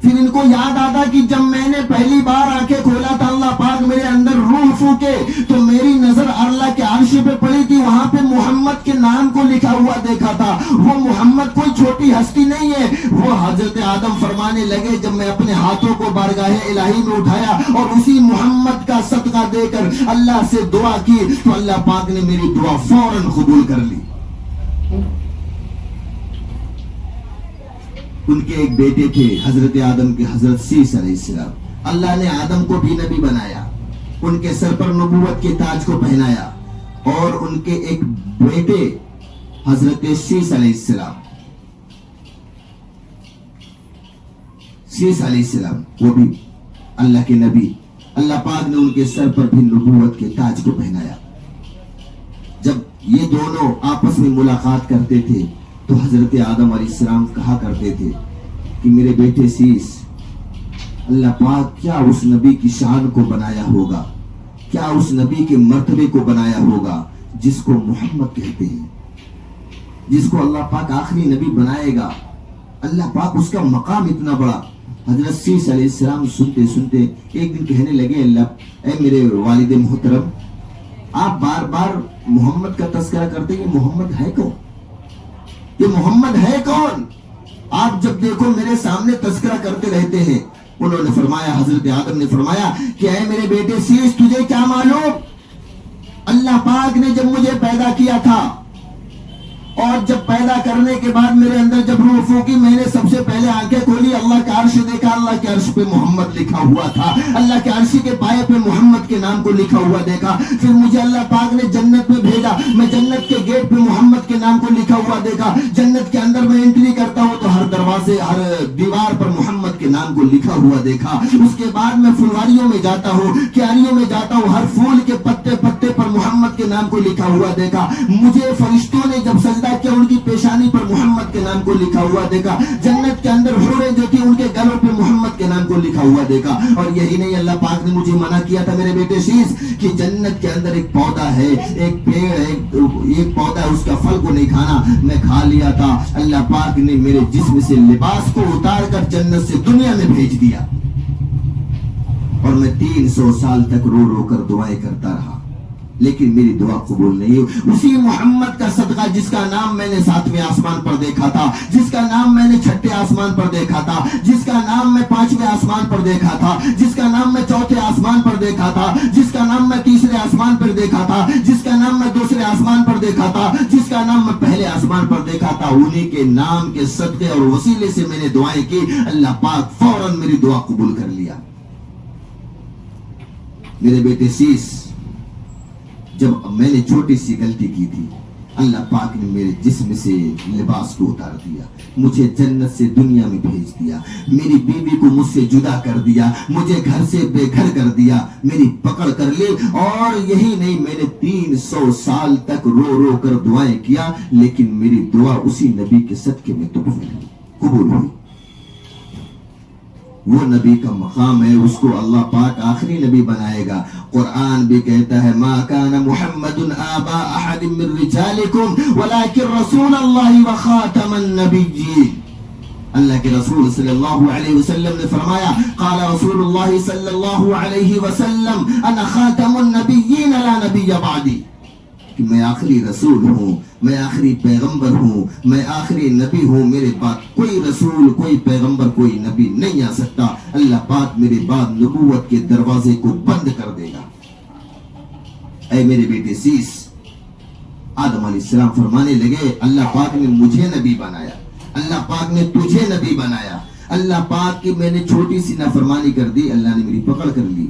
پھر ان کو یاد آتا کہ جب میں نے پہلی بار آنکھیں کھولا تھا, اللہ پاک میرے اندر روح پھونکے تو میری نظر اللہ کے عرش پہ پڑی تھی, وہاں پہ محمد کے نام کو لکھا ہوا دیکھا تھا. وہ محمد کوئی چھوٹی ہستی نہیں ہے. وہ حضرت آدم فرمانے لگے جب میں اپنے ہاتھوں کو بارگاہ الہی میں اٹھایا اور اسی محمد کا صدقہ دے کر اللہ سے دعا کی تو اللہ پاک نے میری دعا فوراً قبول کر لی. ان کے ایک بیٹے تھے حضرت آدم کے, حضرت سیس علیہ السلام. اللہ نے آدم کو بھی نبی بنایا, ان کے سر پر نبوت کے تاج کو پہنایا اور ان کے ایک بیٹے حضرت سیس علیہ السلام, سیس علیہ السلام وہ بھی اللہ کے نبی, اللہ پاک نے ان کے سر پر بھی نبوت کے تاج کو پہنایا. جب یہ دونوں آپس میں ملاقات کرتے تھے تو حضرت آدم علیہ السلام کہا کرتے تھے کہ میرے بیٹے سیس, اللہ پاک کیا اس نبی کی شان کو بنایا ہوگا, کیا اس نبی کے مرتبے کو بنایا ہوگا جس کو محمد کہتے ہیں, جس کو اللہ پاک آخری نبی بنائے گا. اللہ پاک اس کا مقام اتنا بڑا. حضرت سیس علیہ السلام سنتے سنتے ایک دن کہنے لگے, اللہ اے میرے والد محترم, آپ بار بار محمد کا تذکرہ کرتے ہیں, یہ محمد ہے کون, یہ محمد ہے کون, آپ جب دیکھو میرے سامنے تذکرہ کرتے رہتے ہیں. انہوں نے فرمایا, حضرت آدم نے فرمایا کہ اے میرے بیٹے سیس, تجھے کیا معلوم, اللہ پاک نے جب مجھے پیدا کیا تھا اور جب پیدا کرنے کے بعد میرے اندر جب روح پھونکی، میں نے سب سے پہلے آنکھیں کھولی، اللہ کا عرش دیکھا، اللہ کے عرش پہ محمد لکھا ہوا تھا، اللہ کے عرش کے پائے پہ محمد کے نام کو لکھا ہوا دیکھا۔ پھر مجھے اللہ پاک نے جنت میں بھیجا، میں جنت کے گیٹ پہ محمد کے نام کو لکھا ہوا دیکھا۔ جنت کے اندر میں انٹری کرتا ہوں تو ہر دروازے، ہر دیوار پر محمد کے نام کو لکھا ہوا دیکھا۔ اس کے بعد میں فلواریوں میں جاتا ہوں، کیاریوں میں جاتا ہوں، ہر پھول کے پتے پتے پر محمد کے نام کو لکھا ہوا دیکھا۔ مجھے فرشتوں نے جب سجدہ کیا، ان کی پیشانی پر محمد کے نام کو لکھا ہوا دیکھا۔ جنت کے اندر حوریں جو تھی، ان کے گلوں پہ محمد کے نام کو لکھا ہوا دیکھا۔ اور یہی نہیں، اللہ پاک نے مجھے منع کیا تھا میرے بیٹے شیز کہ جنت کے اندر ایک پودا ہے، ایک پیڑ ہے، ایک پودا ہے، اس کا پھل کو نہیں کھانا۔ میں کھا لیا تھا۔ اللہ پاک نے میرے جسم سے لباس کو اتار کر جنت سے دنیا میں بھیج دیا، اور میں 300 سال تک رو رو کر دعائیں کرتا رہا، لیکن میری دعا قبول نہیں ہوئی۔ اسی محمد کا صدقہ جس کا نام میں نے 7ویں آسمان پر دیکھا تھا، جس کا نام میں نے 6ٹھے آسمان پر دیکھا تھا، جس کا نام میں 5ویں آسمان پر دیکھا تھا، جس کا نام میں 4تھے آسمان پر دیکھا تھا، جس کا نام میں 3رے آسمان پر دیکھا تھا، جس کا نام میں 2رے آسمان پر دیکھا تھا، جس کا نام میں پہلے آسمان پر دیکھا تھا، انہی کے نام کے صدقے اور وسیلے سے میں نے دعائیں کی۔ اللہ پاک فوراً میری دعا قبول کر لیا۔ میرے بیٹے سیس، جب میں نے چھوٹی سی غلطی کی تھی، اللہ پاک نے میرے جسم سے لباس کو اتار دیا، مجھے جنت سے دنیا میں بھیج دیا، میری بیوی کو مجھ سے جدا کر دیا، مجھے گھر سے بے گھر کر دیا، میری پکڑ کر لی۔ اور یہی نہیں، میں نے 300 سال تک رو رو کر دعائیں کیا، لیکن میری دعا اسی نبی کے صدقے میں قبول ہوئی۔ وہ نبی کا مقام ہے، اس کو اللہ پاک آخری نبی بنائے گا۔ قرآن بھی کہتا ہے ما کان محمد آبا احد من رجالکم ولکن رسول اللہ وخاتم النبیین۔ اللہ کے رسول صلی اللہ علیہ وسلم نے فرمایا، قال رسول اللہ صلی اللہ علیہ وسلم انا خاتم النبیین لا نبی بعدی، کہ میں آخری رسول ہوں، میں آخری پیغمبر ہوں، میں آخری نبی ہوں، میرے بعد کوئی رسول، کوئی پیغمبر، کوئی نبی نہیں آ سکتا۔ اللہ پاک میرے بعد نبوت کے دروازے کو بند کر دے گا۔ اے میرے بیٹے سیس، آدم علیہ السلام فرمانے لگے اللہ پاک نے مجھے نبی بنایا، اللہ پاک نے تجھے نبی بنایا، اللہ پاک کی میں نے چھوٹی سی نافرمانی کر دی، اللہ نے میری پکڑ کر لی،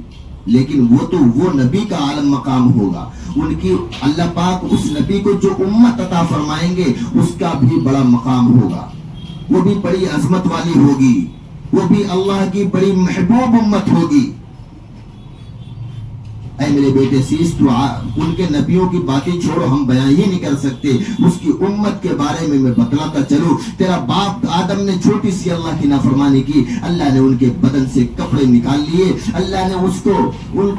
لیکن وہ تو وہ نبی کا عالم مقام ہوگا، ان کی اللہ پاک اس نبی کو جو امت عطا فرمائیں گے اس کا بھی بڑا مقام ہوگا، وہ بھی بڑی عظمت والی ہوگی، وہ بھی اللہ کی بڑی محبوب امت ہوگی۔ اے میرے بیٹے سیس، تو ان کے نبیوں کی باتیں چھوڑو، ہم بیان ہی نہیں کر سکتے، اس کی امت کے بارے میں بتلاتا چلوں۔ تیرا باپ آدم نے چھوٹی سی اللہ کی نافرمانی کی، اللہ نے ان کے بدن سے کپڑے نکال لیے، اللہ نے ان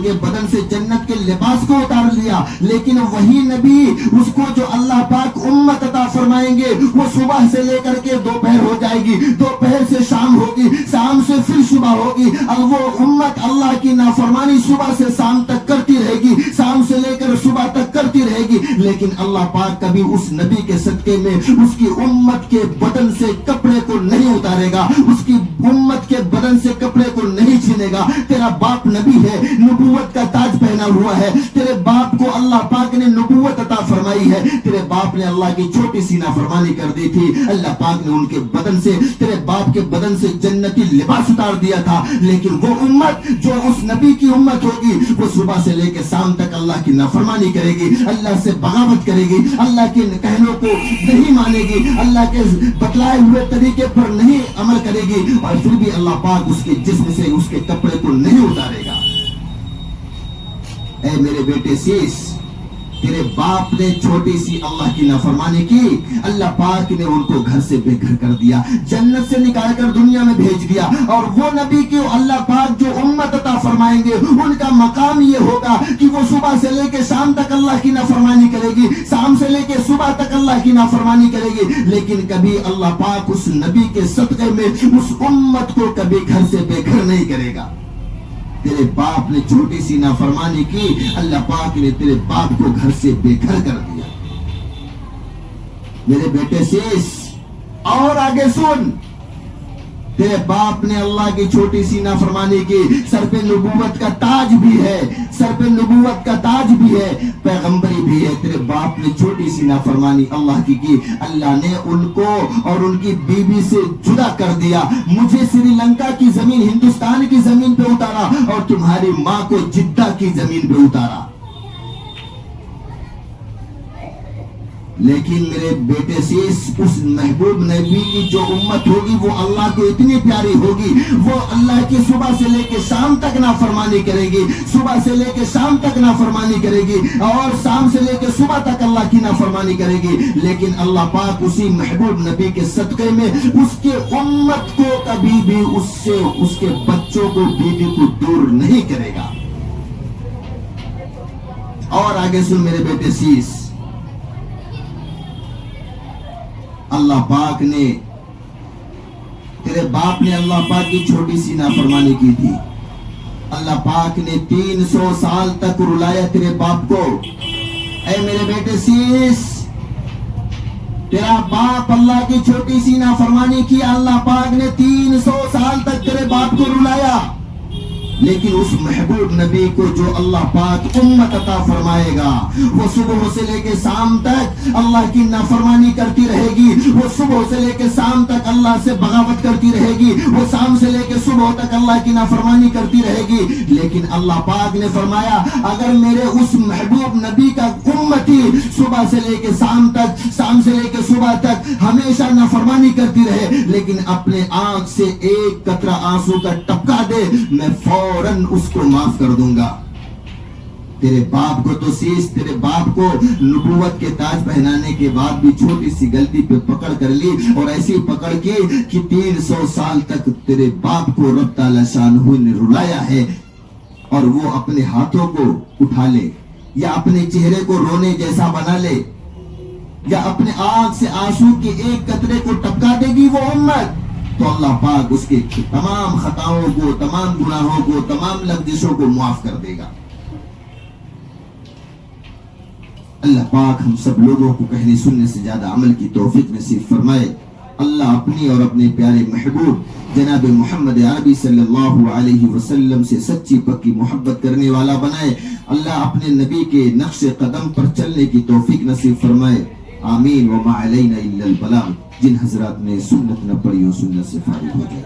کے بدن سے جنت کے لباس کو اتار لیا، لیکن وہی نبی اس کو جو اللہ پاک امت عطا فرمائیں گے، وہ صبح سے لے کر کے دوپہر ہو جائے گی، دوپہر سے شام ہوگی، شام سے پھر صبح ہوگی، اور وہ امت اللہ کی نافرمانی صبح سے شام تک کرتی رہے گی، شام سے لے کر صبح تک کرتی رہے گی، لیکن اللہ پاک کبھی اس نبی کے صدقے میں اس کی امت کے بدن سے کپڑے کو نہیں اتارے گا، اس کی امت کے بدن سے کپڑے کو نہیں چھینے گا۔ تیرا باپ نبی ہے، نبوت کا تاج پہنا ہوا ہے، تیرے باپ کو اللہ پاک نے نبوت عطا فرمائی ہے، تیرے باپ نے اللہ کی چھوٹی سی نافرمانی کر دی تھی، اللہ پاک نے ان کے بدن سے، تیرے باپ کے بدن سے جنتی لباس اتار دیا تھا، لیکن وہ امت جو اس نبی کی امت ہوگی، وہ صبح سے لے کے شام تک اللہ کی نافرمانی کرے گی، اللہ سے بغاوت کرے گی، اللہ کے کہنوں کو نہیں مانے گی، اللہ کے بتلائے ہوئے طریقے پر نہیں عمل کرے گی، اور پھر بھی اللہ پاک اس کے جسم سے اس کے کپڑے کو نہیں اتارے گا۔ اے میرے بیٹے سیس، تیرے باپ نے چھوٹی سی اللہ کی نافرمانی کی، اللہ پاک نے ان کو گھر سے بے گھر کر دیا، جنت سے نکال کر دنیا میں بھیج دیا، اور وہ نبی کی اللہ پاک جو امت عطا فرمائیں گے، ان کا مقام یہ ہوگا کہ وہ صبح سے لے کے شام تک اللہ کی نافرمانی کرے گی، شام سے لے کے صبح تک اللہ کی نافرمانی کرے گی، لیکن کبھی اللہ پاک اس نبی کے صدقے میں اس امت کو کبھی گھر سے بے گھر نہیں کرے گا۔ تیرے باپ نے چھوٹی سی نافرمانی کی، اللہ پاک نے تیرے باپ کو گھر سے بے گھر کر دیا۔ میرے بیٹے سیس، اور آگے سن، تیرے باپ نے اللہ کی چھوٹی سی نافرمانی کی. سر پہ نبوت کا تاج بھی ہے, سر پہ نبوت کا تاج بھی ہے, پیغمبری بھی ہے. تیرے باپ نے چھوٹی سی نافرمانی اللہ کی. اللہ نے ان کو اور ان کی بیوی سے جدا کر دیا. مجھے سری لنکا کی زمین, ہندوستان کی زمین پہ اتارا اور تمہاری ماں کو جدہ کی زمین پہ اتارا. لیکن میرے بیٹے سے اس محبوب نبی کی جو امت ہوگی وہ اللہ کو اتنی پیاری ہوگی, وہ اللہ کی صبح سے لے کے شام تک نافرمانی کرے گی, صبح سے لے کے شام تک نافرمانی کرے گی, اور شام سے لے کے صبح تک اللہ کی نافرمانی کرے گی. لیکن اللہ پاک اسی محبوب نبی کے صدقے میں اس کے امت کو کبھی بھی اس سے, اس کے بچوں کو, بیوی کو دور نہیں کرے گا. اور آگے سن میرے بیٹے سیس, اللہ پاک نے, تیرے باپ نے اللہ پاک کی چھوٹی سی نافرمانی کی تھی. اللہ پاک نے 300 سال تک رلایا تیرے باپ کو. اے میرے بیٹے سیس, تیرا باپ اللہ کی چھوٹی سی نافرمانی کی, اللہ پاک نے 300 سال تک تیرے باپ کو رلایا. لیکن اس محبوب نبی کو جو اللہ پاک امت عطا فرمائے گا, وہ صبح سے لے کے شام تک اللہ کی نافرمانی کرتی رہے گی, وہ صبح سے لے کے شام تک اللہ سے بغاوت کرتی رہے گی, وہ شام سے لے کے صبح تک اللہ کی نافرمانی کرتی رہے گی. لیکن اللہ پاک نے فرمایا اگر میرے اس محبوب نبی کا امتی صبح سے لے کے شام تک, شام سے لے کے صبح تک ہمیشہ نافرمانی کرتی رہے, لیکن اپنے آنکھ سے ایک قطرہ آنسو کا ٹپکا دے, میں فوراً اس کو معاف کر دوں گا. تیرے باپ کو تو سیس, تیرے باپ کو نبوت کے تاج پہنانے کے بعد بھی چھوٹی سی غلطی پہ پکڑ کر لی, اور ایسی پکڑ کی کہ 300 سال تک تیرے باپ کو رب تعالی شانہ نے رلایا ہے. اور وہ اپنے ہاتھوں کو اٹھا لے, یا اپنے چہرے کو رونے جیسا بنا لے, یا اپنے آنکھ سے آنسو کے ایک قطرے کو ٹپکا دے گی وہ امت, تو اللہ پاک اس کے تمام خطاؤں کو, تمام گناہوں کو, تمام لغزشوں کو معاف کر دے گا. اللہ پاک ہم سب لوگوں کو کہنے سننے سے زیادہ عمل کی توفیق نصیب فرمائے. اللہ اپنی اور اپنے پیارے محبوب جناب محمد عربی صلی اللہ علیہ وسلم سے سچی پکی محبت کرنے والا بنائے. اللہ اپنے نبی کے نقش قدم پر چلنے کی توفیق نصیب فرمائے. آمین. وما علینا الا البلاغ. جن حضرات نے سنت نہ پڑھی ہو سنت سے فارغ ہو جائے.